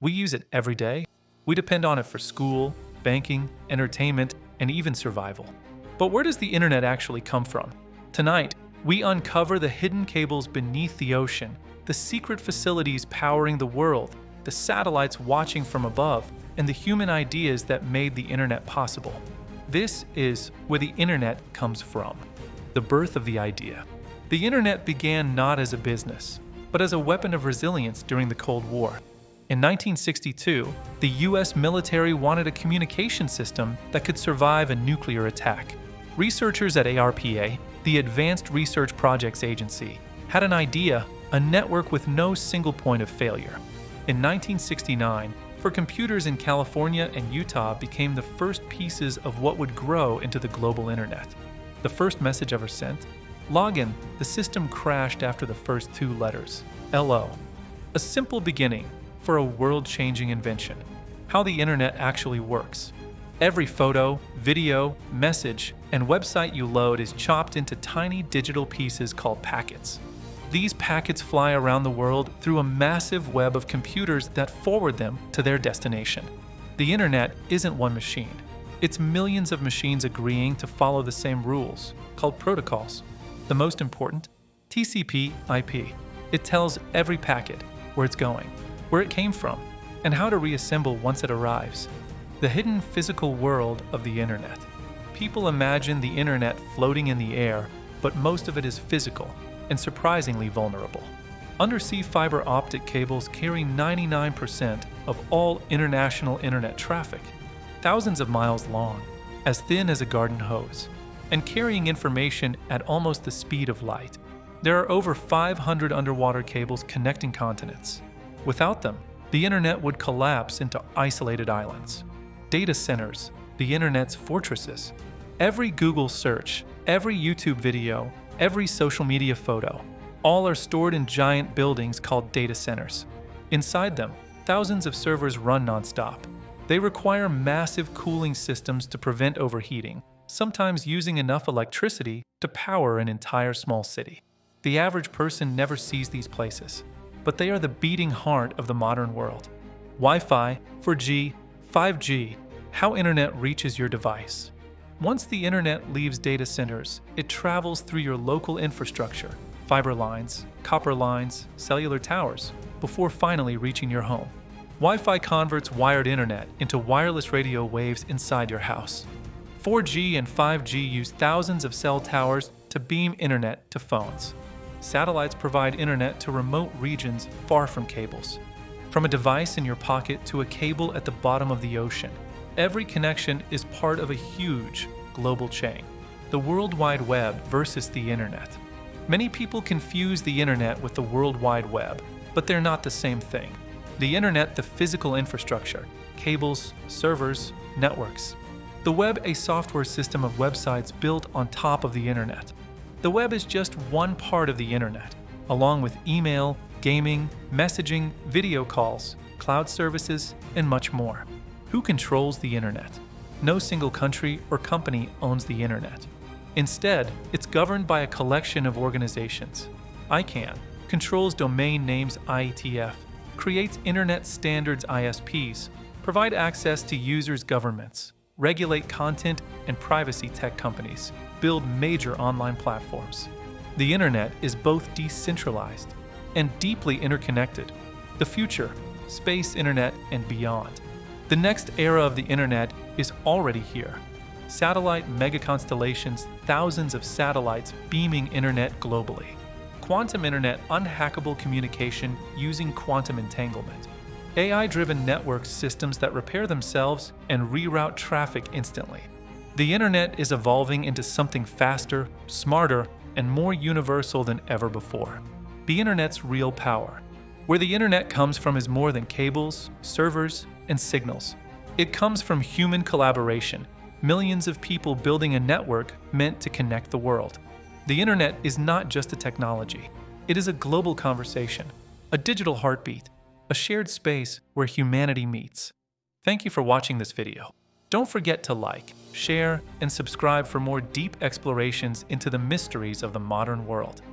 We use it every day. We depend on it for school, banking, entertainment, and even survival. But where does the internet actually come from? Tonight, we uncover the hidden cables beneath the ocean, the secret facilities powering the world, the satellites watching from above, and the human ideas that made the internet possible. This is where the internet comes from, the birth of the idea. The internet began not as a business, but as a weapon of resilience during the Cold War. In 1962, the US military wanted a communication system that could survive a nuclear attack. Researchers at ARPA, the Advanced Research Projects Agency, had an idea, a network with no single point of failure. In 1969, for computers in California and Utah became the first pieces of what would grow into the global internet. The first message ever sent? Login, the system crashed after the first two letters, LO. A simple beginning for a world-changing invention. How the internet actually works. Every photo, video, message, and website you load is chopped into tiny digital pieces called packets. These packets fly around the world through a massive web of computers that forward them to their destination. The internet isn't one machine. It's millions of machines agreeing to follow the same rules, called protocols. The most important, TCP/IP. It tells every packet where it's going, where it came from, and how to reassemble once it arrives. The hidden physical world of the internet. People imagine the internet floating in the air, but most of it is physical and surprisingly vulnerable. Undersea fiber optic cables carry 99% of all international internet traffic, thousands of miles long, as thin as a garden hose, and carrying information at almost the speed of light. There are over 500 underwater cables connecting continents. Without them, the internet would collapse into isolated islands. Data centers, the internet's fortresses. Every Google search, every YouTube video, every social media photo, all are stored in giant buildings called data centers. Inside them, thousands of servers run nonstop. They require massive cooling systems to prevent overheating, sometimes using enough electricity to power an entire small city. The average person never sees these places, but they are the beating heart of the modern world. Wi-Fi, 4G, 5G, how internet reaches your device. Once the internet leaves data centers, it travels through your local infrastructure, fiber lines, copper lines, cellular towers, before finally reaching your home. Wi-Fi converts wired internet into wireless radio waves inside your house. 4G and 5G use thousands of cell towers to beam internet to phones. Satellites provide internet to remote regions far from cables. From a device in your pocket to a cable at the bottom of the ocean, every connection is part of a huge global chain. The World Wide Web versus the internet. Many people confuse the internet with the World Wide Web, but they're not the same thing. The internet, the physical infrastructure, cables, servers, networks. The web, a software system of websites built on top of the internet. The web is just one part of the internet, along with email, gaming, messaging, video calls, cloud services, and much more. Who controls the internet? No single country or company owns the internet. Instead, it's governed by a collection of organizations. ICANN controls domain names IETF, creates internet standards ISPs, provide access to users' governments, regulate content and privacy tech companies, build major online platforms. The internet is both decentralized and deeply interconnected. The future, space internet and beyond. The next era of the internet is already here. Satellite megaconstellations, thousands of satellites beaming internet globally. Quantum internet, unhackable communication using quantum entanglement. AI-driven network systems that repair themselves and reroute traffic instantly. The internet is evolving into something faster, smarter, and more universal than ever before. The internet's real power. Where the internet comes from is more than cables, servers, and signals. It comes from human collaboration, millions of people building a network meant to connect the world. The internet is not just a technology. It is a global conversation, a digital heartbeat, a shared space where humanity meets. Thank you for watching this video. Don't forget to like, share, and subscribe for more deep explorations into the mysteries of the modern world.